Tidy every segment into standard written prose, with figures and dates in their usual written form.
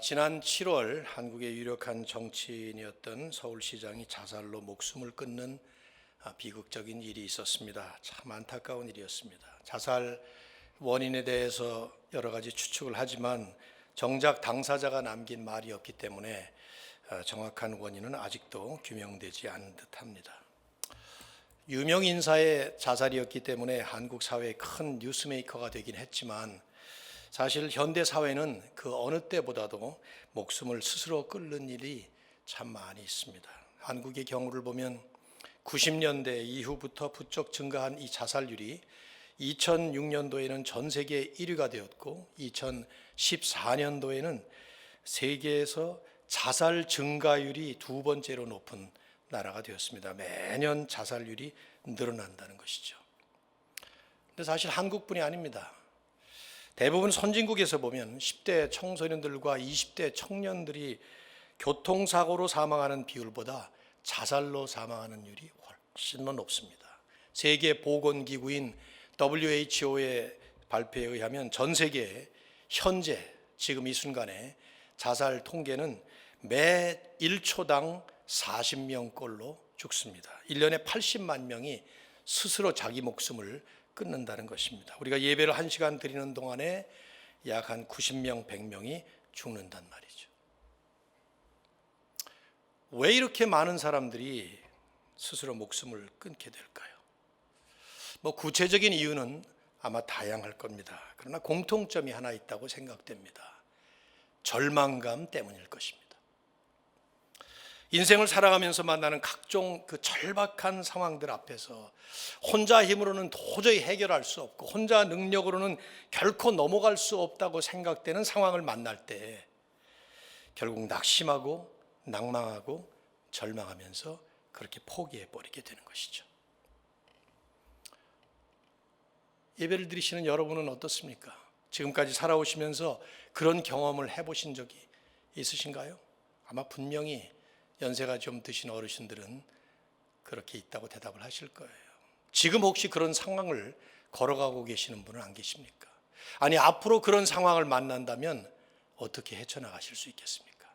지난 7월 한국의 유력한 정치인이었던 서울시장이 자살로 목숨을 끊는 비극적인 일이 있었습니다. 참 안타까운 일이었습니다. 자살 원인에 대해서 여러 가지 추측을 하지만 정작 당사자가 남긴 말이 없기 때문에 정확한 원인은 아직도 규명되지 않은 듯합니다. 유명 인사의 자살이었기 때문에 한국 사회의 큰 뉴스메이커가 되긴 했지만 사실 현대 사회는 그 어느 때보다도 목숨을 스스로 끊는 일이 참 많이 있습니다. 한국의 경우를 보면 90년대 이후부터 부쩍 증가한 이 자살률이 2006년도에는 전 세계 1위가 되었고 2014년도에는 세계에서 자살 증가율이 두 번째로 높은 나라가 되었습니다. 매년 자살률이 늘어난다는 것이죠. 근데 사실 한국뿐이 아닙니다. 대부분 선진국에서 보면 10대 청소년들과 20대 청년들이 교통사고로 사망하는 비율보다 자살로 사망하는 율이 훨씬 더 높습니다. 세계보건기구인 WHO의 발표에 의하면 전 세계에 현재 지금 이 순간에 자살 통계는 매 1초당 40명꼴로 죽습니다. 1년에 80만 명이 스스로 자기 목숨을 끊는다는 것입니다. 우리가 예배를 1시간 드리는 동안에 약 한 90명, 100명이 죽는단 말이죠. 왜 이렇게 많은 사람들이 스스로 목숨을 끊게 될까요? 구체적인 이유는 아마 다양할 겁니다. 그러나 공통점이 하나 있다고 생각됩니다. 절망감 때문일 것입니다. 인생을 살아가면서 만나는 각종 그 절박한 상황들 앞에서 혼자 힘으로는 도저히 해결할 수 없고 혼자 능력으로는 결코 넘어갈 수 없다고 생각되는 상황을 만날 때 결국 낙심하고 낭망하고 절망하면서 그렇게 포기해버리게 되는 것이죠. 예배를 드리시는 여러분은 어떻습니까? 지금까지 살아오시면서 그런 경험을 해보신 적이 있으신가요? 아마 분명히 연세가 좀 드신 어르신들은 그렇게 있다고 대답을 하실 거예요. 지금 혹시 그런 상황을 걸어가고 계시는 분은 안 계십니까? 아니, 앞으로 그런 상황을 만난다면 어떻게 헤쳐나가실 수 있겠습니까?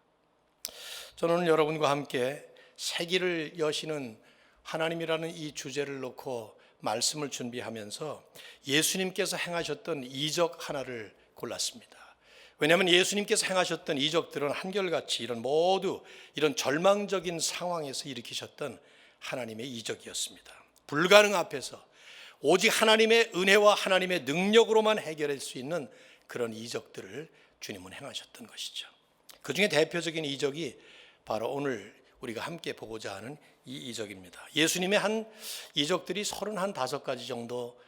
저는 오늘 여러분과 함께 세기를 여시는 하나님이라는 이 주제를 놓고 말씀을 준비하면서 예수님께서 행하셨던 이적 하나를 골랐습니다. 왜냐하면 예수님께서 행하셨던 이적들은 한결같이 모두 이런 절망적인 상황에서 일으키셨던 하나님의 이적이었습니다. 불가능 앞에서 오직 하나님의 은혜와 하나님의 능력으로만 해결할 수 있는 그런 이적들을 주님은 행하셨던 것이죠. 그 중에 대표적인 이적이 바로 오늘 우리가 함께 보고자 하는 이 이적입니다. 예수님의 한 이적들이 35가지 정도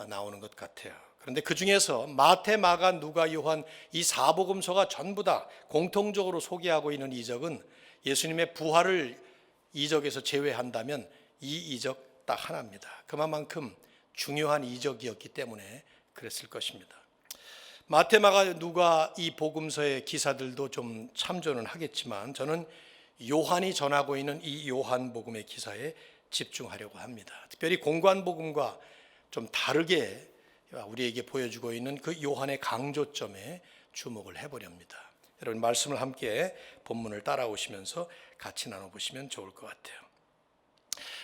나오는 것 같아요. 그런데 그 중에서 마태, 마가, 누가, 요한 이 사복음서가 전부 다 공통적으로 소개하고 있는 이적은 예수님의 부활을 이적에서 제외한다면 이 이적 딱 하나입니다. 그만큼 중요한 이적이었기 때문에 그랬을 것입니다. 마태, 마가, 누가 이 복음서의 기사들도 좀 참조는 하겠지만 저는 요한이 전하고 있는 이 요한복음의 기사에 집중하려고 합니다. 특별히 공관복음과 좀 다르게 우리에게 보여주고 있는 그 요한의 강조점에 주목을 해보렵니다. 여러분 말씀을 함께 본문을 따라오시면서 같이 나눠보시면 좋을 것 같아요.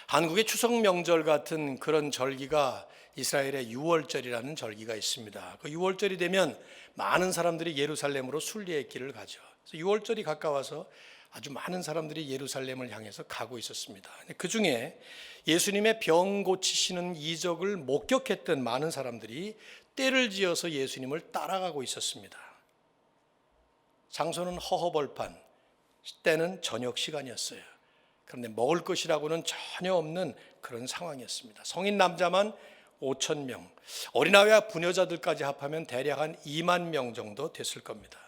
한국의 추석 명절 같은 그런 절기가 이스라엘의 유월절이라는 절기가 있습니다. 그 유월절이 되면 많은 사람들이 예루살렘으로 순례의 길을 가죠. 그래서 유월절이 가까워서 아주 많은 사람들이 예루살렘을 향해서 가고 있었습니다. 그 중에 예수님의 병 고치시는 이적을 목격했던 많은 사람들이 때를 지어서 예수님을 따라가고 있었습니다. 장소는 허허벌판, 때는 저녁 시간이었어요. 그런데 먹을 것이라고는 전혀 없는 그런 상황이었습니다. 성인 남자만 5,000명, 어린아이와 부녀자들까지 합하면 대략 한 2만 명 정도 됐을 겁니다.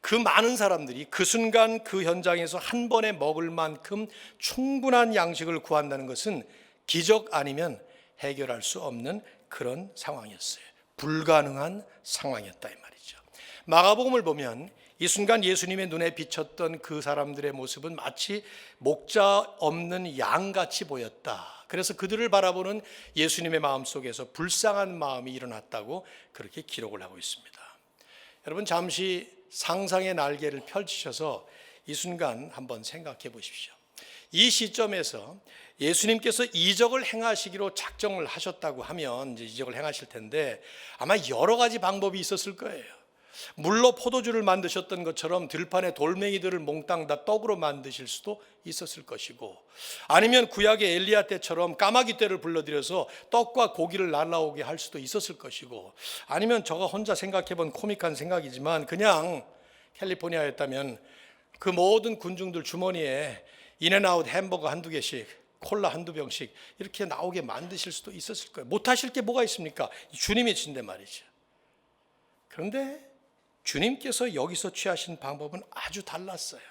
그 많은 사람들이 그 순간 그 현장에서 한 번에 먹을 만큼 충분한 양식을 구한다는 것은 기적 아니면 해결할 수 없는 그런 상황이었어요. 불가능한 상황이었다 이 말이죠. 마가복음을 보면 이 순간 예수님의 눈에 비쳤던 그 사람들의 모습은 마치 목자 없는 양같이 보였다. 그래서 그들을 바라보는 예수님의 마음속에서 불쌍한 마음이 일어났다고 그렇게 기록을 하고 있습니다. 여러분 잠시 상상의 날개를 펼치셔서 이 순간 한번 생각해 보십시오. 이 시점에서 예수님께서 이적을 행하시기로 작정을 하셨다고 하면 이제 이적을 행하실 텐데 아마 여러 가지 방법이 있었을 거예요. 물로 포도주를 만드셨던 것처럼 들판에 돌멩이들을 몽땅 다 떡으로 만드실 수도 있었을 것이고, 아니면 구약의 엘리야 때처럼 까마귀 떼를 불러들여서 떡과 고기를 날라오게 할 수도 있었을 것이고, 아니면 제가 혼자 생각해본 코믹한 생각이지만 그냥 캘리포니아였다면 그 모든 군중들 주머니에 인앤아웃 햄버거 한두 개씩, 콜라 한두 병씩 이렇게 나오게 만드실 수도 있었을 거예요. 못하실 게 뭐가 있습니까? 주님이 진대 말이죠. 그런데 주님께서 여기서 취하신 방법은 아주 달랐어요.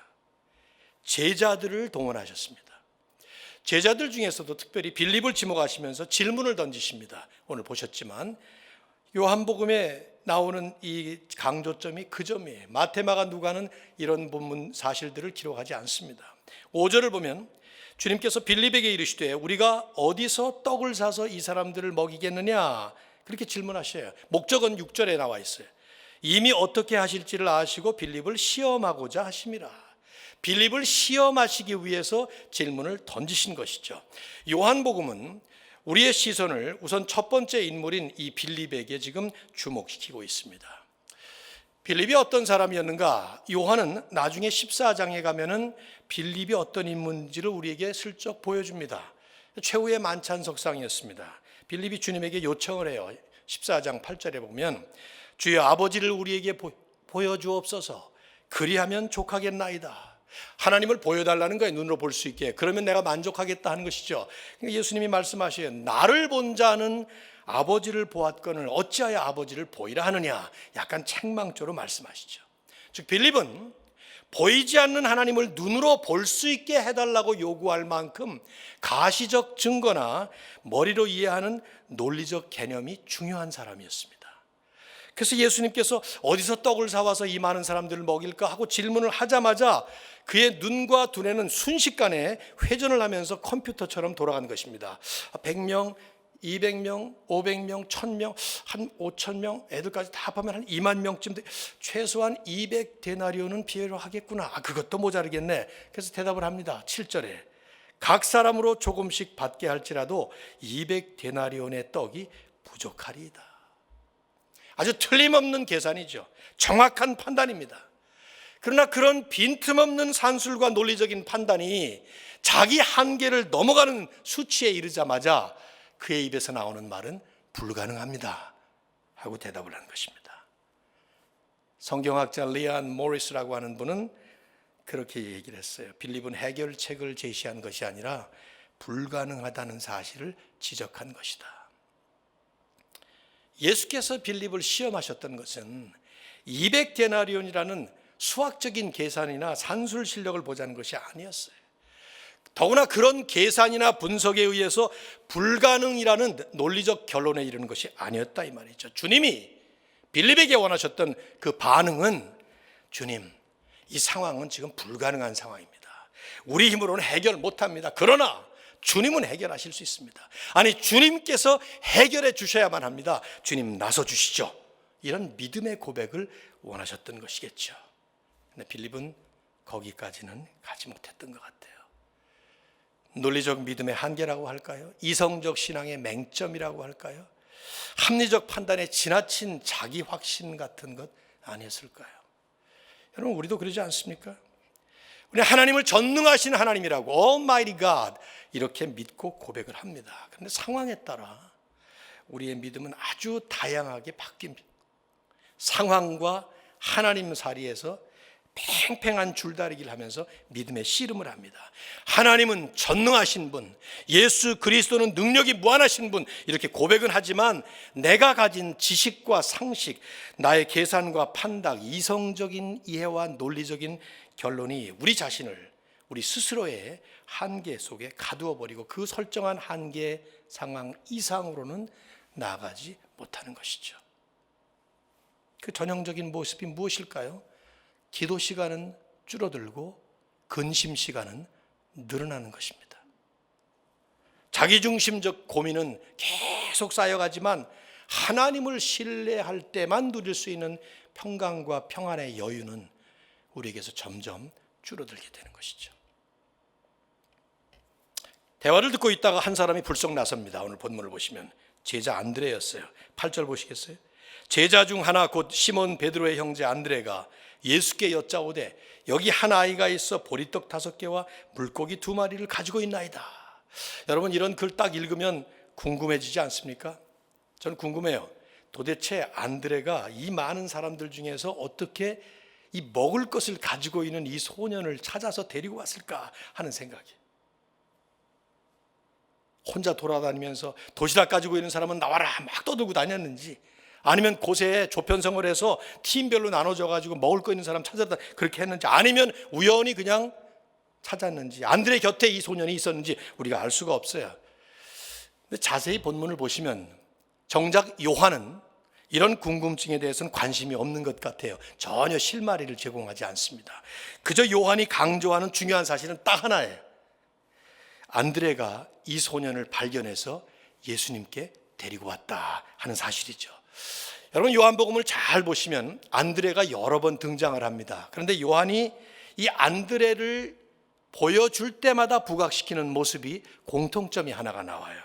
제자들을 동원하셨습니다. 제자들 중에서도 특별히 빌립을 지목하시면서 질문을 던지십니다. 오늘 보셨지만 요한복음에 나오는 이 강조점이 그 점이에요. 마태마가 누가는 이런 본문 사실들을 기록하지 않습니다. 5절을 보면 주님께서 빌립에게 이르시되 우리가 어디서 떡을 사서 이 사람들을 먹이겠느냐 그렇게 질문하셔요. 목적은 6절에 나와 있어요. 이미 어떻게 하실지를 아시고 빌립을 시험하고자 하심이라. 빌립을 시험하시기 위해서 질문을 던지신 것이죠. 요한복음은 우리의 시선을 우선 첫 번째 인물인 이 빌립에게 지금 주목시키고 있습니다. 빌립이 어떤 사람이었는가? 요한은 나중에 14장에 가면은 빌립이 어떤 인물인지를 우리에게 슬쩍 보여줍니다. 최후의 만찬석상이었습니다. 빌립이 주님에게 요청을 해요. 14장 8절에 보면 주여 아버지를 우리에게 보여주옵소서. 그리하면 족하겠나이다. 하나님을 보여달라는 거예요. 눈으로 볼 수 있게. 그러면 내가 만족하겠다 하는 것이죠. 그러니까 예수님이 말씀하셔요. 나를 본 자는 아버지를 보았거늘 어찌하여 아버지를 보이라 하느냐. 약간 책망조로 말씀하시죠. 즉 빌립은 보이지 않는 하나님을 눈으로 볼 수 있게 해달라고 요구할 만큼 가시적 증거나 머리로 이해하는 논리적 개념이 중요한 사람이었습니다. 그래서 예수님께서 어디서 떡을 사와서 이 많은 사람들을 먹일까 하고 질문을 하자마자 그의 눈과 두뇌는 순식간에 회전을 하면서 컴퓨터처럼 돌아간 것입니다. 100명, 200명, 500명, 1000명, 한 5000명, 애들까지 다 합하면 한 2만 명쯤 돼. 최소한 200데나리온은 필요하겠구나. 그것도 모자르겠네. 그래서 대답을 합니다. 7절에 각 사람으로 조금씩 받게 할지라도 200데나리온의 떡이 부족하리이다. 아주 틀림없는 계산이죠. 정확한 판단입니다. 그러나 그런 빈틈없는 산술과 논리적인 판단이 자기 한계를 넘어가는 수치에 이르자마자 그의 입에서 나오는 말은 불가능합니다 하고 대답을 한 것입니다. 성경학자 리안 모리스라고 하는 분은 그렇게 얘기를 했어요. 빌립은 해결책을 제시한 것이 아니라 불가능하다는 사실을 지적한 것이다. 예수께서 빌립을 시험하셨던 것은 200데나리온이라는 수학적인 계산이나 산술 실력을 보자는 것이 아니었어요. 더구나 그런 계산이나 분석에 의해서 불가능이라는 논리적 결론에 이르는 것이 아니었다 이 말이죠. 주님이 빌립에게 원하셨던 그 반응은 주님, 이 상황은 지금 불가능한 상황입니다. 우리 힘으로는 해결 못합니다. 그러나 주님은 해결하실 수 있습니다. 아니 주님께서 해결해 주셔야만 합니다. 주님 나서 주시죠. 이런 믿음의 고백을 원하셨던 것이겠죠. 근데 빌립은 거기까지는 가지 못했던 것 같아요. 논리적 믿음의 한계라고 할까요? 이성적 신앙의 맹점이라고 할까요? 합리적 판단에 지나친 자기 확신 같은 것 아니었을까요? 여러분 우리도 그러지 않습니까? 우리 하나님을 전능하신 하나님이라고 Almighty God 이렇게 믿고 고백을 합니다. 그런데 상황에 따라 우리의 믿음은 아주 다양하게 바뀝니다. 상황과 하나님 사이에서 팽팽한 줄다리기를 하면서 믿음의 씨름을 합니다. 하나님은 전능하신 분, 예수 그리스도는 능력이 무한하신 분 이렇게 고백은 하지만 내가 가진 지식과 상식, 나의 계산과 판단, 이성적인 이해와 논리적인 결론이 우리 자신을 우리 스스로의 한계 속에 가두어 버리고 그 설정한 한계 상황 이상으로는 나아가지 못하는 것이죠. 그 전형적인 모습이 무엇일까요? 기도 시간은 줄어들고 근심 시간은 늘어나는 것입니다. 자기중심적 고민은 계속 쌓여가지만 하나님을 신뢰할 때만 누릴 수 있는 평강과 평안의 여유는 우리에게서 점점 줄어들게 되는 것이죠. 대화를 듣고 있다가 한 사람이 불쑥 나섭니다. 오늘 본문을 보시면 제자 안드레였어요. 8절 보시겠어요? 제자 중 하나 곧 시몬 베드로의 형제 안드레가 예수께 여짜오되 여기 한 아이가 있어 보리떡 5개와 물고기 2마리를 가지고 있나이다. 여러분, 이런 글 딱 읽으면 궁금해지지 않습니까? 저는 궁금해요. 도대체 안드레가 이 많은 사람들 중에서 어떻게 이 먹을 것을 가지고 있는 이 소년을 찾아서 데리고 왔을까 하는 생각이. 혼자 돌아다니면서 도시락 가지고 있는 사람은 나와라 막 떠들고 다녔는지, 아니면 곳에 조편성을 해서 팀별로 나눠져 가지고 먹을 거 있는 사람 찾아다 그렇게 했는지, 아니면 우연히 그냥 찾았는지, 안드레 곁에 이 소년이 있었는지 우리가 알 수가 없어요. 근데 자세히 본문을 보시면 정작 요한은 이런 궁금증에 대해서는 관심이 없는 것 같아요. 전혀 실마리를 제공하지 않습니다. 그저 요한이 강조하는 중요한 사실은 딱 하나예요. 안드레가 이 소년을 발견해서 예수님께 데리고 왔다 하는 사실이죠. 여러분, 요한복음을 잘 보시면 안드레가 여러 번 등장을 합니다. 그런데 요한이 이 안드레를 보여줄 때마다 부각시키는 모습이 공통점이 하나가 나와요.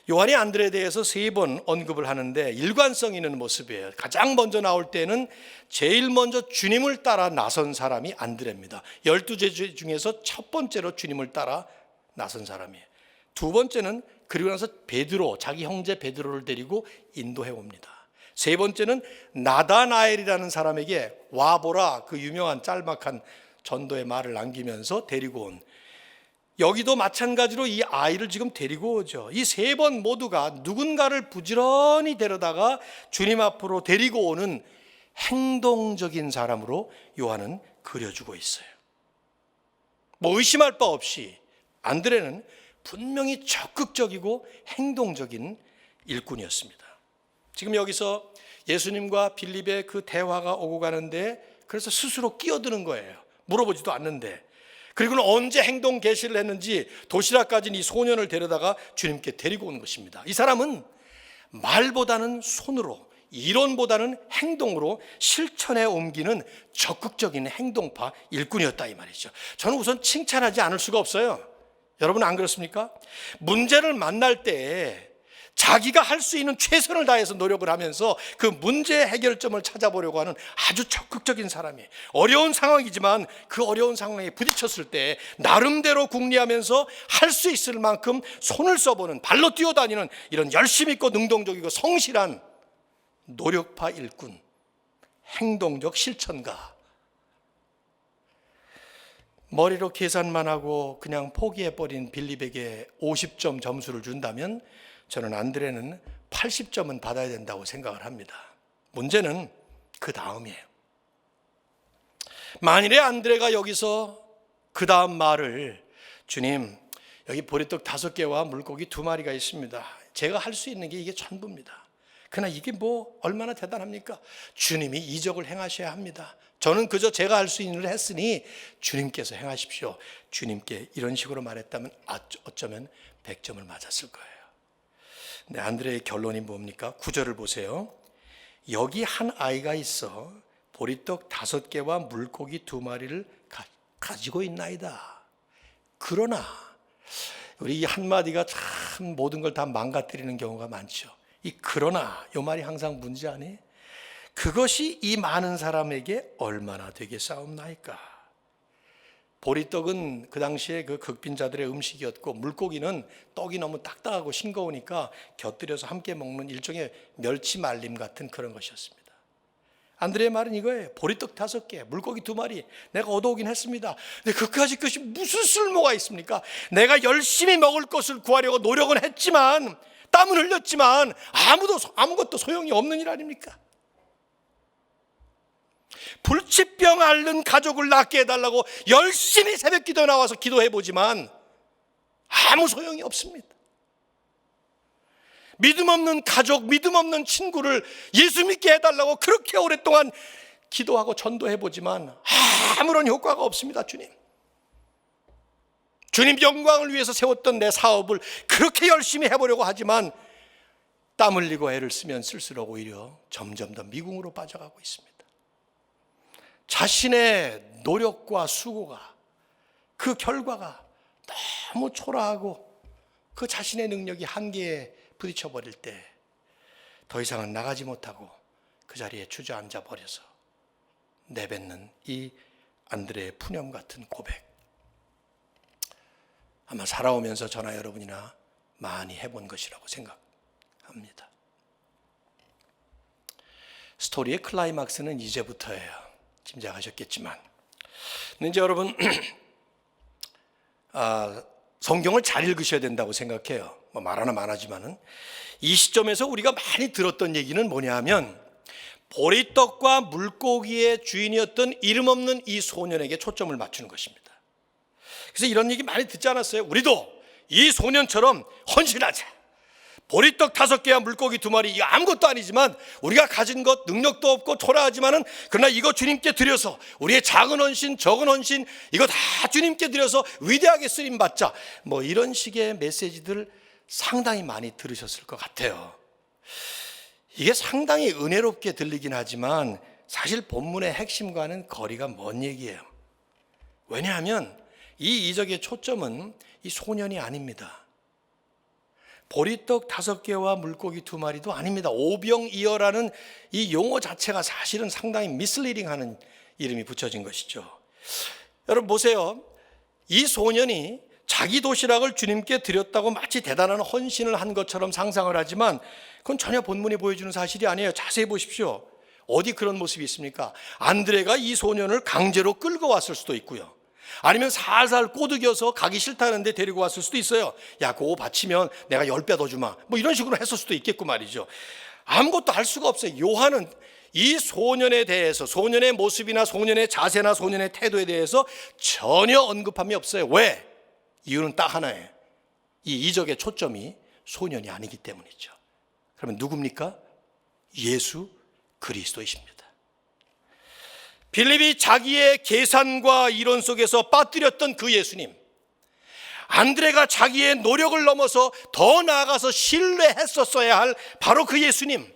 요한이 안드레에 대해서 3번 언급을 하는데 일관성 있는 모습이에요. 가장 먼저 나올 때는 제일 먼저 주님을 따라 나선 사람이 안드레입니다. 12제자 중에서 첫 번째로 주님을 따라 나선 사람이에요. 두 번째는 그리고 나서 베드로, 자기 형제 베드로를 데리고 인도해 옵니다. 세 번째는 나다나엘이라는 사람에게 와보라, 그 유명한 짤막한 전도의 말을 남기면서 데리고 온, 여기도 마찬가지로 이 아이를 지금 데리고 오죠. 이 3번 모두가 누군가를 부지런히 데려다가 주님 앞으로 데리고 오는 행동적인 사람으로 요한은 그려주고 있어요. 뭐 의심할 바 없이 안드레는 분명히 적극적이고 행동적인 일꾼이었습니다. 지금 여기서 예수님과 빌립의 그 대화가 오고 가는데, 그래서 스스로 끼어드는 거예요. 물어보지도 않는데. 그리고는 언제 행동 개시를 했는지 도시락 가진 이 소년을 데려다가 주님께 데리고 온 것입니다. 이 사람은 말보다는 손으로, 이론보다는 행동으로 실천에 옮기는 적극적인 행동파 일꾼이었다 이 말이죠. 저는 우선 칭찬하지 않을 수가 없어요. 여러분 안 그렇습니까? 문제를 만날 때 자기가 할 수 있는 최선을 다해서 노력을 하면서 그 문제 해결점을 찾아보려고 하는 아주 적극적인 사람이에요. 어려운 상황이지만 그 어려운 상황에 부딪혔을 때 나름대로 궁리하면서 할 수 있을 만큼 손을 써보는, 발로 뛰어다니는 이런 열심 있고 능동적이고 성실한 노력파 일꾼, 행동적 실천가. 머리로 계산만 하고 그냥 포기해버린 빌립에게 50점 점수를 준다면 저는 안드레는 80점은 받아야 된다고 생각을 합니다. 문제는 그 다음이에요. 만일에 안드레가 여기서 그 다음 말을, 주님 여기 보리떡 5개와 물고기 2마리가 있습니다, 제가 할 수 있는 게 이게 전부입니다, 그러나 이게 뭐 얼마나 대단합니까? 주님이 이적을 행하셔야 합니다, 저는 그저 제가 할 수 있는 일을 했으니 주님께서 행하십시오, 주님께 이런 식으로 말했다면 어쩌면 100점을 맞았을 거예요. 근데 안드레의 결론이 뭡니까? 9절을 보세요. 여기 한 아이가 있어 보리떡 5개와 물고기 2마리를 가지고 있나이다. 그러나, 우리 이 한마디가 참 모든 걸 다 망가뜨리는 경우가 많죠. 이 그러나, 이 말이 항상 문제 아니에요? 그것이 이 많은 사람에게 얼마나 되겠사옵나이까. 보리떡은 그 당시에 그 극빈자들의 음식이었고, 물고기는 떡이 너무 딱딱하고 싱거우니까 곁들여서 함께 먹는 일종의 멸치 말림 같은 그런 것이었습니다. 안드레의 말은 이거예요. 보리떡 5개, 물고기 2마리 내가 얻어오긴 했습니다. 근데 그까짓 것이 무슨 쓸모가 있습니까? 내가 열심히 먹을 것을 구하려고 노력은 했지만, 땀을 흘렸지만 아무것도 소용이 없는 일 아닙니까? 불치병 앓는 가족을 낫게 해달라고 열심히 새벽기도 나와서 기도해보지만 아무 소용이 없습니다. 믿음 없는 가족, 믿음 없는 친구를 예수 믿게 해달라고 그렇게 오랫동안 기도하고 전도해보지만 아무런 효과가 없습니다. 주님 영광을 위해서 세웠던 내 사업을 그렇게 열심히 해보려고 하지만 땀 흘리고 애를 쓰면 쓸수록 오히려 점점 더 미궁으로 빠져가고 있습니다. 자신의 노력과 수고가 그 결과가 너무 초라하고 그 자신의 능력이 한계에 부딪혀 버릴 때 더 이상은 나가지 못하고 그 자리에 주저앉아 버려서 내뱉는 이 안드레의 푸념 같은 고백, 아마 살아오면서 저나 여러분이나 많이 해본 것이라고 생각합니다. 스토리의 클라이막스는 이제부터예요. 짐작하셨겠지만. 근데 이제 여러분 성경을 잘 읽으셔야 된다고 생각해요. 뭐 말하나 마나지만은 이 시점에서 우리가 많이 들었던 얘기는 뭐냐 하면 보리떡과 물고기의 주인이었던 이름 없는 이 소년에게 초점을 맞추는 것입니다. 그래서 이런 얘기 많이 듣지 않았어요? 우리도 이 소년처럼 헌신하자. 보리떡 5개와 물고기 2마리, 이거 아무것도 아니지만 우리가 가진 것 능력도 없고 초라하지만은 그러나 이거 주님께 드려서 우리의 작은 헌신, 적은 헌신 이거 다 주님께 드려서 위대하게 쓰임 받자. 뭐 이런 식의 메시지들 상당히 많이 들으셨을 것 같아요. 이게 상당히 은혜롭게 들리긴 하지만 사실 본문의 핵심과는 거리가 먼 얘기예요. 왜냐하면 이 이적의 초점은 이 소년이 아닙니다. 보리떡 5개와 물고기 2마리도 아닙니다. 오병이어라는 이 용어 자체가 사실은 상당히 미슬리딩하는 이름이 붙여진 것이죠. 여러분 보세요. 이 소년이 자기 도시락을 주님께 드렸다고 마치 대단한 헌신을 한 것처럼 상상을 하지만 그건 전혀 본문이 보여주는 사실이 아니에요. 자세히 보십시오. 어디 그런 모습이 있습니까? 안드레가 이 소년을 강제로 끌고 왔을 수도 있고요. 아니면 살살 꼬드겨서 가기 싫다는데 데리고 왔을 수도 있어요. 야, 그거 바치면 내가 10배 더 주마. 뭐 이런 식으로 했을 수도 있겠고 말이죠. 아무것도 할 수가 없어요. 요한은 이 소년에 대해서, 소년의 모습이나 소년의 자세나 소년의 태도에 대해서 전혀 언급함이 없어요. 왜? 이유는 딱 하나예요. 이 이적의 초점이 소년이 아니기 때문이죠. 그러면 누굽니까? 예수 그리스도이십니다. 빌립이 자기의 계산과 이론 속에서 빠뜨렸던 그 예수님, 안드레가 자기의 노력을 넘어서 더 나아가서 신뢰했었어야 할 바로 그 예수님.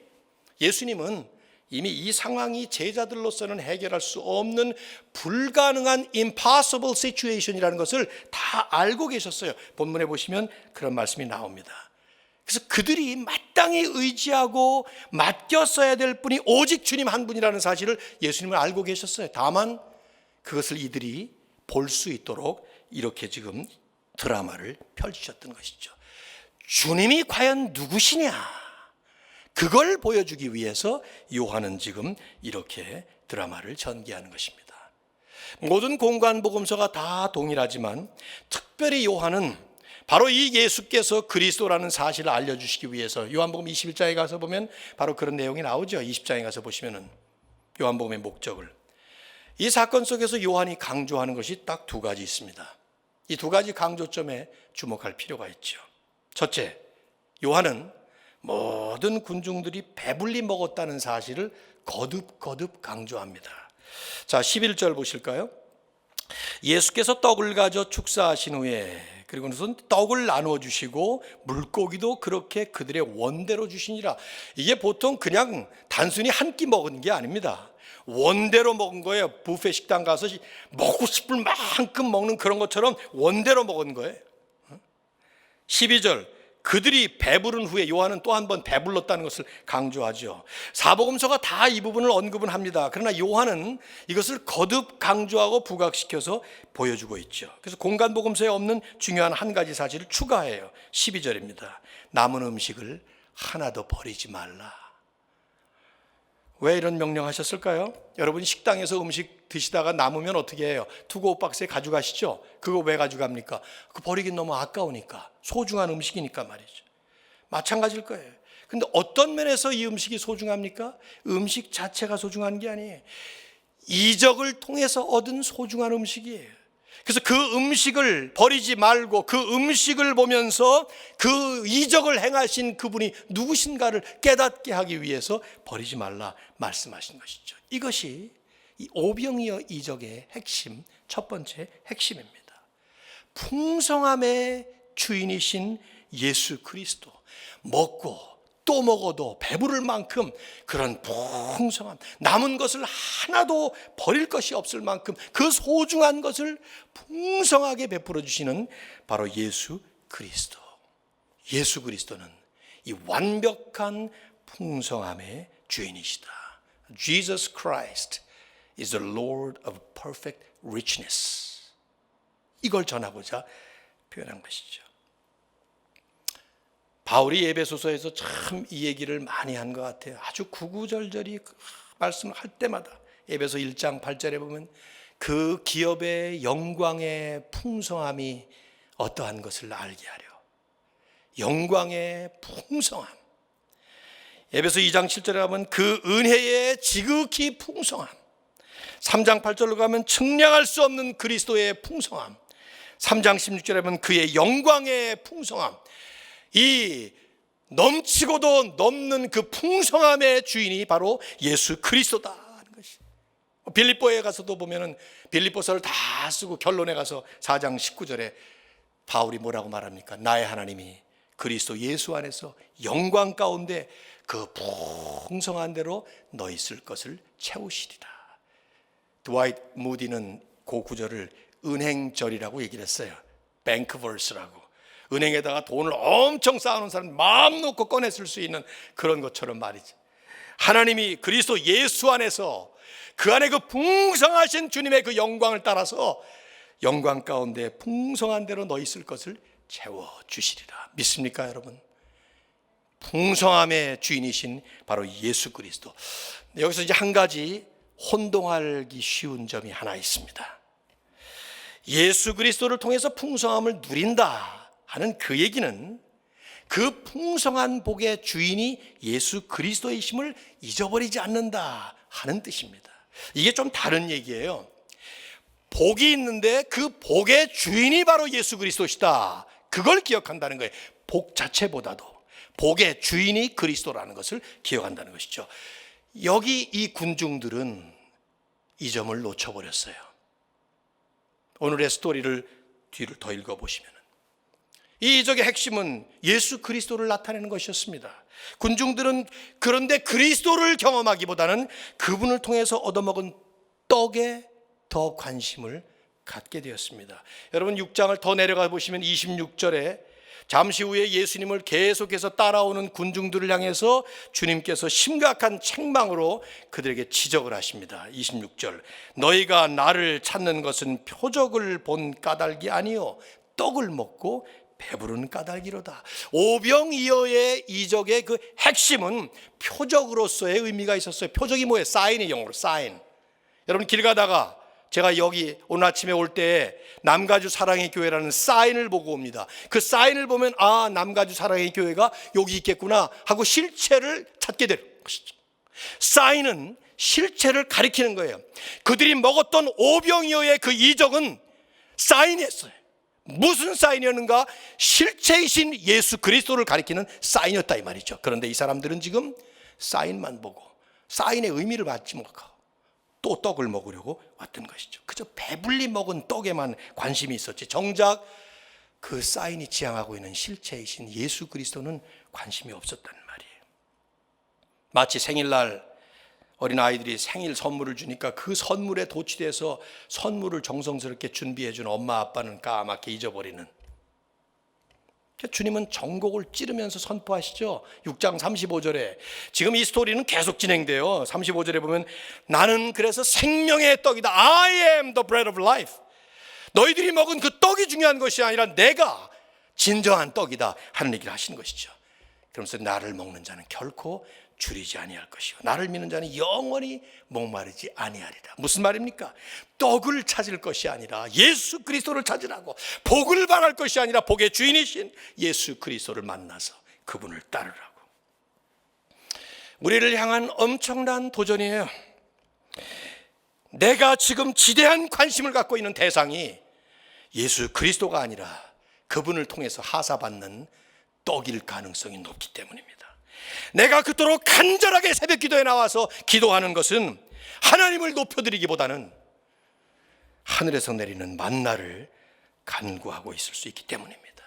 예수님은 이미 이 상황이 제자들로서는 해결할 수 없는 불가능한 impossible situation이라는 것을 다 알고 계셨어요. 본문에 보시면 그런 말씀이 나옵니다. 그래서 그들이 마땅히 의지하고 맡겼어야 될 분이 오직 주님 한 분이라는 사실을 예수님은 알고 계셨어요. 다만 그것을 이들이 볼 수 있도록 이렇게 지금 드라마를 펼치셨던 것이죠. 주님이 과연 누구시냐? 그걸 보여주기 위해서 요한은 지금 이렇게 드라마를 전개하는 것입니다. 모든 공관복음서가 다 동일하지만 특별히 요한은 바로 이 예수께서 그리스도라는 사실을 알려주시기 위해서 요한복음 21장에 가서 보면 바로 그런 내용이 나오죠. 20장에 가서 보시면은 요한복음의 목적을, 이 사건 속에서 요한이 강조하는 것이 딱 2가지 있습니다. 이 2가지 강조점에 주목할 필요가 있죠. 첫째, 요한은 모든 군중들이 배불리 먹었다는 사실을 거듭 강조합니다. 자, 11절 보실까요? 예수께서 떡을 가져 축사하신 후에 그리고는 떡을 나누어 주시고 물고기도 그렇게 그들의 원대로 주시니라. 이게 보통 그냥 단순히 한 끼 먹은 게 아닙니다. 원대로 먹은 거예요. 뷔페 식당 가서 먹고 싶을 만큼 먹는 그런 것처럼 원대로 먹은 거예요. 12절, 그들이 배부른 후에, 요한은 또 한 번 배불렀다는 것을 강조하죠. 사복음서가 다 이 부분을 언급은 합니다. 그러나 요한은 이것을 거듭 강조하고 부각시켜서 보여주고 있죠. 그래서 공간복음서에 없는 중요한 한 가지 사실을 추가해요. 12절입니다. 남은 음식을 하나도 버리지 말라. 왜 이런 명령하셨을까요? 여러분 식당에서 음식 드시다가 남으면 어떻게 해요? 투고 박스에 가져가시죠? 그거 왜 가져갑니까? 그 버리긴 너무 아까우니까, 소중한 음식이니까 말이죠. 마찬가지일 거예요. 근데 어떤 면에서 이 음식이 소중합니까? 음식 자체가 소중한 게 아니에요. 이적을 통해서 얻은 소중한 음식이에요. 그래서 그 음식을 버리지 말고 그 음식을 보면서 그 이적을 행하신 그분이 누구신가를 깨닫게 하기 위해서 버리지 말라 말씀하신 것이죠. 이것이 이 오병이어 이적의 핵심, 첫 번째 핵심입니다. 풍성함의 주인이신 예수 그리스도, 먹고 또 먹어도 배부를 만큼 그런 풍성함, 남은 것을 하나도 버릴 것이 없을 만큼 그 소중한 것을 풍성하게 베풀어 주시는 바로 예수 그리스도. 예수 그리스도는 이 완벽한 풍성함의 주인이시다. Jesus Christ is the Lord of perfect richness. 이걸 전하고자 표현한 것이죠. 바울이 에베소서에서 참 이 얘기를 많이 한 것 같아요. 아주 구구절절히 말씀을 할 때마다 에베소 1장 8절에 보면 그 기업의 영광의 풍성함이 어떠한 것을 알게 하려. 영광의 풍성함. 에베소 2장 7절에 가면 그 은혜의 지극히 풍성함. 3장 8절로 가면 측량할 수 없는 그리스도의 풍성함. 3장 16절에 보면 그의 영광의 풍성함. 이 넘치고도 넘는 그 풍성함의 주인이 바로 예수 그리스도다 하는 것이. 빌립보에 가서도 보면은 빌립보서를 다 쓰고 결론에 가서 4장 19절에 바울이 뭐라고 말합니까? 나의 하나님이 그리스도 예수 안에서 영광 가운데 그 풍성한 대로 너 있을 것을 채우시리라. 드와이트 무디는 그 구절을 은행절이라고 얘기를 했어요. 뱅크버스라고. 은행에다가 돈을 엄청 쌓아놓은 사람 마음 놓고 꺼내 쓸 수 있는 그런 것처럼 말이지. 하나님이 그리스도 예수 안에서 그 안에 그 풍성하신 주님의 그 영광을 따라서 영광 가운데 풍성한 대로 너 있을 것을 채워주시리라. 믿습니까 여러분? 풍성함의 주인이신 바로 예수 그리스도. 여기서 이제 한 가지 혼동하기 쉬운 점이 하나 있습니다. 예수 그리스도를 통해서 풍성함을 누린다 하는 그 얘기는 그 풍성한 복의 주인이 예수 그리스도이심을 잊어버리지 않는다 하는 뜻입니다. 이게 좀 다른 얘기예요. 복이 있는데 그 복의 주인이 바로 예수 그리스도시다. 그걸 기억한다는 거예요. 복 자체보다도 복의 주인이 그리스도라는 것을 기억한다는 것이죠. 여기 이 군중들은 이 점을 놓쳐버렸어요. 오늘의 스토리를 뒤를 더 읽어보시면 이 이적의 핵심은 예수 그리스도를 나타내는 것이었습니다. 군중들은 그런데 그리스도를 경험하기보다는 그분을 통해서 얻어먹은 떡에 더 관심을 갖게 되었습니다. 여러분 6장을 더 내려가 보시면 26절에 잠시 후에 예수님을 계속해서 따라오는 군중들을 향해서 주님께서 심각한 책망으로 그들에게 지적을 하십니다. 26절 너희가 나를 찾는 것은 표적을 본 까닭이 아니요 떡을 먹고 배부른 까닭이로다. 오병이어의 이적의 그 핵심은 표적으로서의 의미가 있었어요. 표적이 뭐예요? 사인의 영어로 사인. 여러분 길 가다가 제가 여기 오늘 아침에 올 때 남가주 사랑의 교회라는 사인을 보고 옵니다. 그 사인을 보면 아 남가주 사랑의 교회가 여기 있겠구나 하고 실체를 찾게 되는 것이죠. 사인은 실체를 가리키는 거예요. 그들이 먹었던 오병이어의 그 이적은 사인이었어요. 무슨 사인이었는가? 실체이신 예수 그리스도를 가리키는 사인이었다 이 말이죠. 그런데 이 사람들은 지금 사인만 보고 사인의 의미를 받지 못하고 또 떡을 먹으려고 왔던 것이죠. 그저 배불리 먹은 떡에만 관심이 있었지 정작 그 사인이 지향하고 있는 실체이신 예수 그리스도는 관심이 없었단 말이에요. 마치 생일날 어린아이들이 생일 선물을 주니까 그 선물에 도취돼서 선물을 정성스럽게 준비해 준 엄마 아빠는 까맣게 잊어버리는. 주님은 정곡을 찌르면서 선포하시죠. 6장 35절에 지금 이 스토리는 계속 진행돼요. 35절에 보면 나는 그래서 생명의 떡이다. I am the bread of life. 너희들이 먹은 그 떡이 중요한 것이 아니라 내가 진정한 떡이다 하는 얘기를 하시는 것이죠. 그러면서 나를 먹는 자는 결코 줄이지 아니할 것이요 나를 믿는 자는 영원히 목마르지 아니하리라. 무슨 말입니까? 떡을 찾을 것이 아니라 예수 그리스도를 찾으라고, 복을 바랄 것이 아니라 복의 주인이신 예수 그리스도를 만나서 그분을 따르라고. 우리를 향한 엄청난 도전이에요. 내가 지금 지대한 관심을 갖고 있는 대상이 예수 그리스도가 아니라 그분을 통해서 하사받는 떡일 가능성이 높기 때문입니다. 내가 그토록 간절하게 새벽 기도에 나와서 기도하는 것은 하나님을 높여드리기보다는 하늘에서 내리는 만나를 간구하고 있을 수 있기 때문입니다.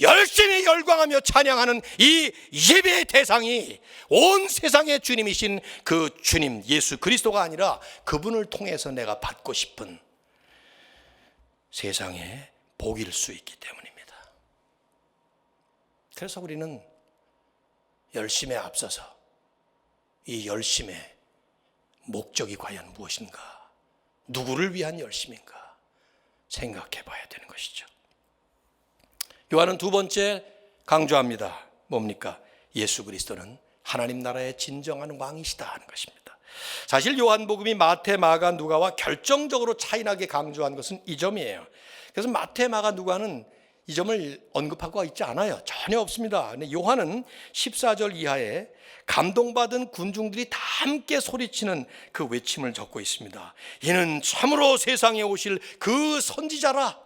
열심히 열광하며 찬양하는 이 예배의 대상이 온 세상의 주님이신 그 주님 예수 그리스도가 아니라 그분을 통해서 내가 받고 싶은 세상의 복일 수 있기 때문입니다. 그래서 우리는 열심에 앞서서 이 열심의 목적이 과연 무엇인가, 누구를 위한 열심인가 생각해 봐야 되는 것이죠. 요한은 두 번째 강조합니다. 뭡니까? 예수 그리스도는 하나님 나라의 진정한 왕이시다 하는 것입니다. 사실 요한복음이 마태, 마가, 누가와 결정적으로 차이나게 강조한 것은 이 점이에요. 그래서 마태, 마가, 누가는 이 점을 언급하고 있지 않아요. 전혀 없습니다. 근데 요한은 14절 이하에 감동받은 군중들이 다 함께 소리치는 그 외침을 적고 있습니다. 이는 참으로 세상에 오실 그 선지자라.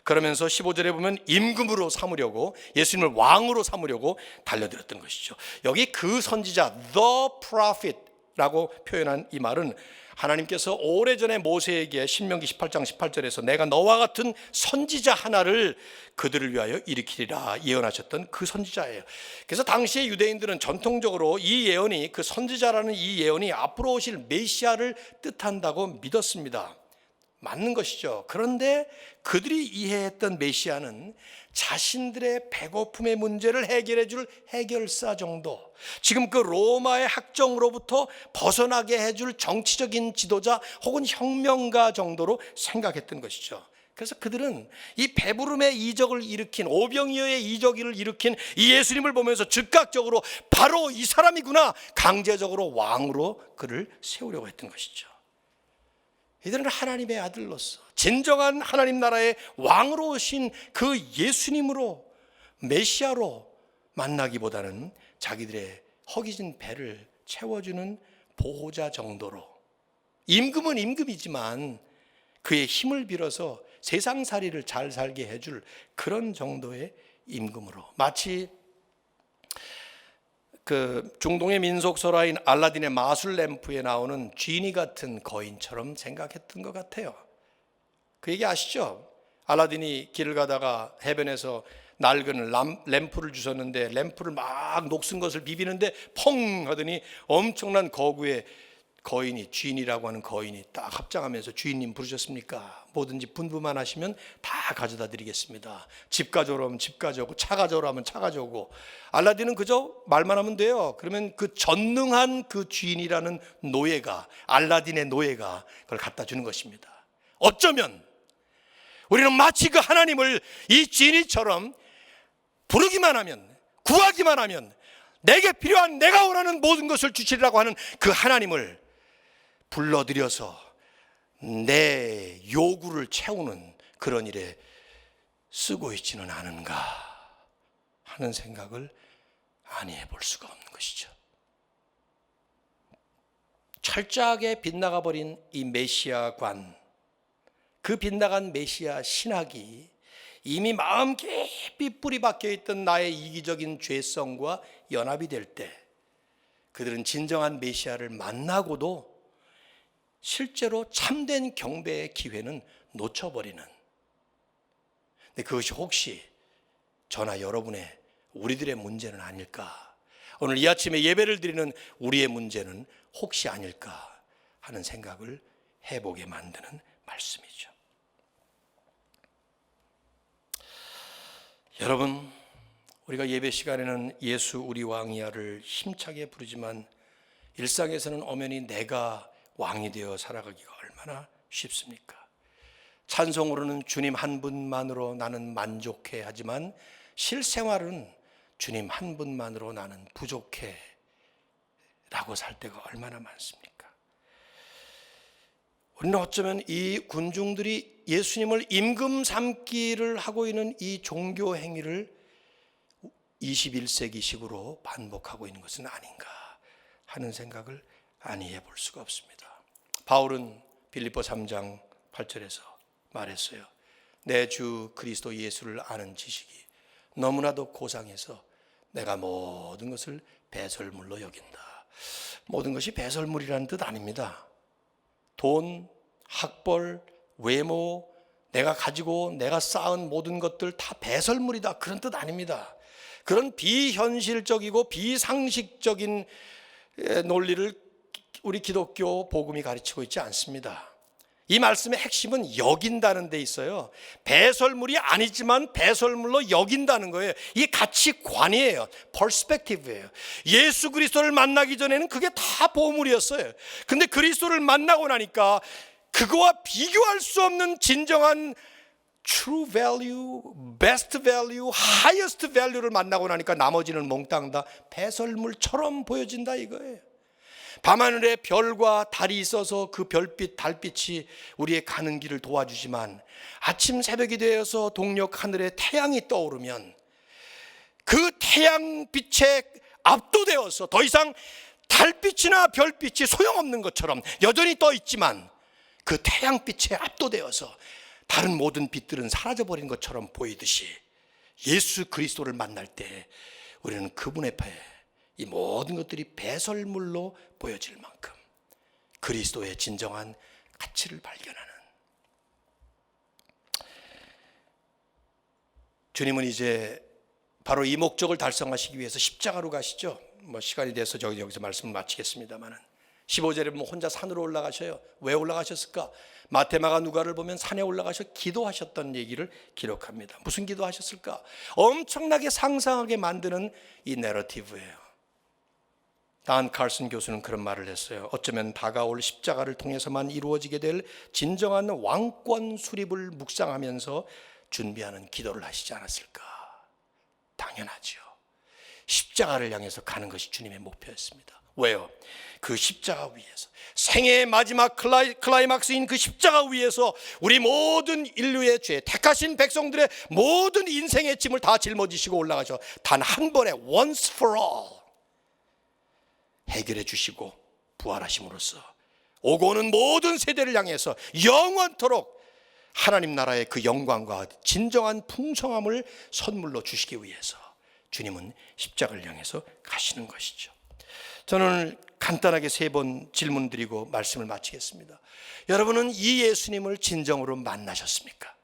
그러면서 15절에 보면 임금으로 삼으려고, 예수님을 왕으로 삼으려고 달려들었던 것이죠. 여기 그 선지자, the prophet 라고 표현한 이 말은 하나님께서 오래전에 모세에게 신명기 18장 18절에서 내가 너와 같은 선지자 하나를 그들을 위하여 일으키리라 예언하셨던 그 선지자예요. 그래서 당시의 유대인들은 전통적으로 이 예언이, 그 선지자라는 이 예언이 앞으로 오실 메시아를 뜻한다고 믿었습니다. 맞는 것이죠. 그런데 그들이 이해했던 메시아는 자신들의 배고픔의 문제를 해결해 줄 해결사 정도, 지금 그 로마의 학정으로부터 벗어나게 해줄 정치적인 지도자 혹은 혁명가 정도로 생각했던 것이죠. 그래서 그들은 이 배부름의 이적을 일으킨, 오병이어의 이적을 일으킨 이 예수님을 보면서 즉각적으로 바로 이 사람이구나, 강제적으로 왕으로 그를 세우려고 했던 것이죠. 이들은 하나님의 아들로서 진정한 하나님 나라의 왕으로 오신 그 예수님으로, 메시아로 만나기보다는 자기들의 허기진 배를 채워주는 보호자 정도로, 임금은 임금이지만 그의 힘을 빌어서 세상살이를 잘 살게 해줄 그런 정도의 임금으로, 마치 그 중동의 민속 설화인 알라딘의 마술 램프에 나오는 쥐니 같은 거인처럼 생각했던 것 같아요. 그 얘기 아시죠? 알라딘이 길을 가다가 해변에서 낡은 램프를 주셨는데 램프를 막 녹슨 것을 비비는데 펑 하더니 엄청난 거구의 거인이, 쥐니라고 하는 거인이 딱 합장하면서 주인님 부르셨습니까? 뭐든지 분부만 하시면 다 가져다 드리겠습니다. 집 가져오라 하면 집 가져오고, 차 가져오라 하면 차 가져오고. 알라딘은 그저 말만 하면 돼요. 그러면 그 전능한 그 주인이라는 노예가, 알라딘의 노예가 그걸 갖다 주는 것입니다. 어쩌면 우리는 마치 그 하나님을 이 지니처럼 부르기만 하면, 구하기만 하면 내게 필요한, 내가 원하는 모든 것을 주시리라고 하는 그 하나님을 불러들여서 내 요구를 채우는 그런 일에 쓰고 있지는 않은가 하는 생각을 아니 해볼 수가 없는 것이죠. 철저하게 빗나가 버린 이 메시아관, 그 빗나간 메시아 신학이 이미 마음 깊이 뿌리 박혀 있던 나의 이기적인 죄성과 연합이 될 때 그들은 진정한 메시아를 만나고도 실제로 참된 경배의 기회는 놓쳐버리는, 근데 그것이 혹시 저나 여러분의, 우리들의 문제는 아닐까? 오늘 이 아침에 예배를 드리는 우리의 문제는 혹시 아닐까 하는 생각을 해보게 만드는 말씀이죠. 여러분, 우리가 예배 시간에는 예수 우리 왕이야를 힘차게 부르지만 일상에서는 엄연히 내가 왕이 되어 살아가기가 얼마나 쉽습니까? 찬송으로는 주님 한 분만으로 나는 만족해 하지만 실생활은 주님 한 분만으로 나는 부족해 라고 살 때가 얼마나 많습니까? 우리는 어쩌면 이 군중들이 예수님을 임금 삼기를 하고 있는 이 종교 행위를 21세기식으로 반복하고 있는 것은 아닌가 하는 생각을 아니해 볼 수가 없습니다. 바울은 빌립보 3장 8절에서 말했어요. 내 주 그리스도 예수를 아는 지식이 너무나도 고상해서 내가 모든 것을 배설물로 여긴다. 모든 것이 배설물이라는 뜻 아닙니다. 돈, 학벌, 외모, 내가 가지고 내가 쌓은 모든 것들 다 배설물이다, 그런 뜻 아닙니다. 그런 비현실적이고 비상식적인 논리를 우리 기독교 복음이 가르치고 있지 않습니다. 이 말씀의 핵심은 여긴다는 데 있어요. 배설물이 아니지만 배설물로 여긴다는 거예요. 이게 가치관이에요. 퍼스펙티브예요. 예수 그리스도를 만나기 전에는 그게 다 보물이었어요. 근데 그리스도를 만나고 나니까 그거와 비교할 수 없는 진정한 true value, best value, highest value를 만나고 나니까 나머지는 몽땅 다 배설물처럼 보여진다 이거예요. 밤하늘에 별과 달이 있어서 그 별빛, 달빛이 우리의 가는 길을 도와주지만 아침 새벽이 되어서 동력 하늘에 태양이 떠오르면 그 태양빛에 압도되어서 더 이상 달빛이나 별빛이 소용없는 것처럼 여전히 떠 있지만 그 태양빛에 압도되어서 다른 모든 빛들은 사라져버린 것처럼 보이듯이 예수 그리스도를 만날 때 우리는 그분 앞에 이 모든 것들이 배설물로 보여질 만큼 그리스도의 진정한 가치를 발견하는, 주님은 이제 바로 이 목적을 달성하시기 위해서 십자가로 가시죠. 시간이 돼서 여기서 말씀을 마치겠습니다만은 15절에 보면 혼자 산으로 올라가셔요. 왜 올라가셨을까? 마테마가 누가를 보면 산에 올라가셔 기도하셨던 얘기를 기록합니다. 무슨 기도하셨을까? 엄청나게 상상하게 만드는 이 내러티브예요. 단 칼슨 교수는 그런 말을 했어요. 어쩌면 다가올 십자가를 통해서만 이루어지게 될 진정한 왕권 수립을 묵상하면서 준비하는 기도를 하시지 않았을까? 당연하죠. 십자가를 향해서 가는 것이 주님의 목표였습니다. 왜요? 그 십자가 위에서, 생애의 마지막 클라이막스인 그 십자가 위에서 우리 모든 인류의 죄, 택하신 백성들의 모든 인생의 짐을 다 짊어지시고 올라가셔 단 한 번에 once for all 해결해 주시고 부활하심으로써 오고 오는 모든 세대를 향해서 영원토록 하나님 나라의 그 영광과 진정한 풍성함을 선물로 주시기 위해서 주님은 십자가를 향해서 가시는 것이죠. 저는 간단하게 3번 질문 드리고 말씀을 마치겠습니다. 여러분은 이 예수님을 진정으로 만나셨습니까?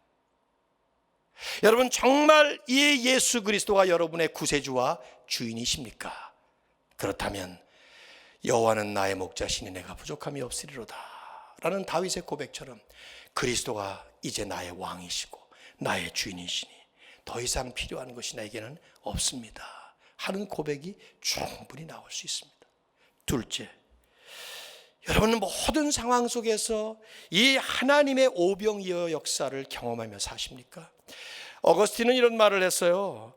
여러분 정말 이 예수 그리스도가 여러분의 구세주와 주인이십니까? 그렇다면 여호와는 나의 목자시니 내가 부족함이 없으리로다 라는 다윗의 고백처럼 그리스도가 이제 나의 왕이시고 나의 주인이시니 더 이상 필요한 것이 나에게는 없습니다 하는 고백이 충분히 나올 수 있습니다. 둘째, 여러분은 모든 상황 속에서 이 하나님의 오병이어 역사를 경험하며 사십니까? 어거스틴은 이런 말을 했어요.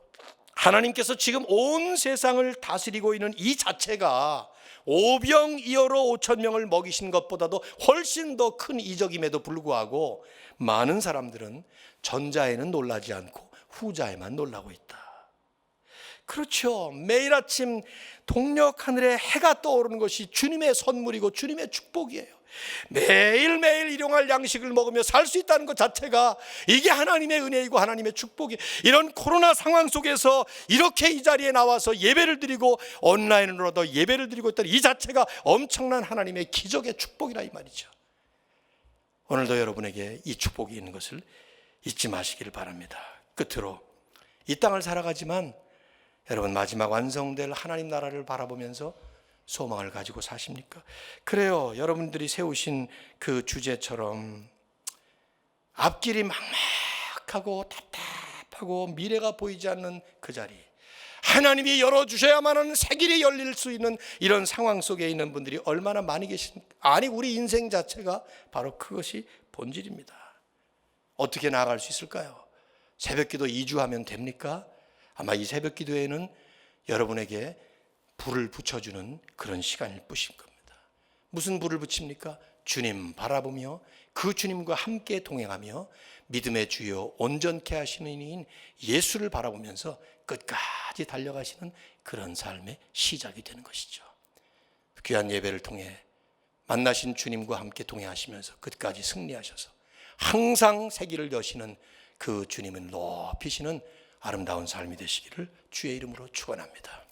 하나님께서 지금 온 세상을 다스리고 있는 이 자체가 오병이어로 5천 명을 먹이신 것보다도 훨씬 더 큰 이적임에도 불구하고 많은 사람들은 전자에는 놀라지 않고 후자에만 놀라고 있다. 그렇죠. 매일 아침 동력 하늘에 해가 떠오르는 것이 주님의 선물이고 주님의 축복이에요. 매일매일 일용할 양식을 먹으며 살 수 있다는 것 자체가 이게 하나님의 은혜이고 하나님의 축복이에요. 이런 코로나 상황 속에서 이렇게 이 자리에 나와서 예배를 드리고 온라인으로도 예배를 드리고 있다는 이 자체가 엄청난 하나님의 기적의 축복이라 이 말이죠. 오늘도 여러분에게 이 축복이 있는 것을 잊지 마시기를 바랍니다. 끝으로 이 땅을 살아가지만 여러분 마지막 완성될 하나님 나라를 바라보면서 소망을 가지고 사십니까? 그래요. 여러분들이 세우신 그 주제처럼 앞길이 막막하고 답답하고 미래가 보이지 않는 그 자리, 하나님이 열어주셔야만 새 길이 열릴 수 있는 이런 상황 속에 있는 분들이 얼마나 많이 계십니까? 아니 우리 인생 자체가 바로 그것이 본질입니다. 어떻게 나아갈 수 있을까요? 새벽기도 2주 하면 됩니까? 아마 이 새벽기도에는 여러분에게 불을 붙여주는 그런 시간일 뿐인 겁니다. 무슨 불을 붙입니까? 주님 바라보며 그 주님과 함께 동행하며 믿음의 주여 온전케 하시는 이인 예수를 바라보면서 끝까지 달려가시는 그런 삶의 시작이 되는 것이죠. 귀한 예배를 통해 만나신 주님과 함께 동행하시면서 끝까지 승리하셔서 항상 새 길을 여시는 그 주님을 높이시는 아름다운 삶이 되시기를 주의 이름으로 축원합니다.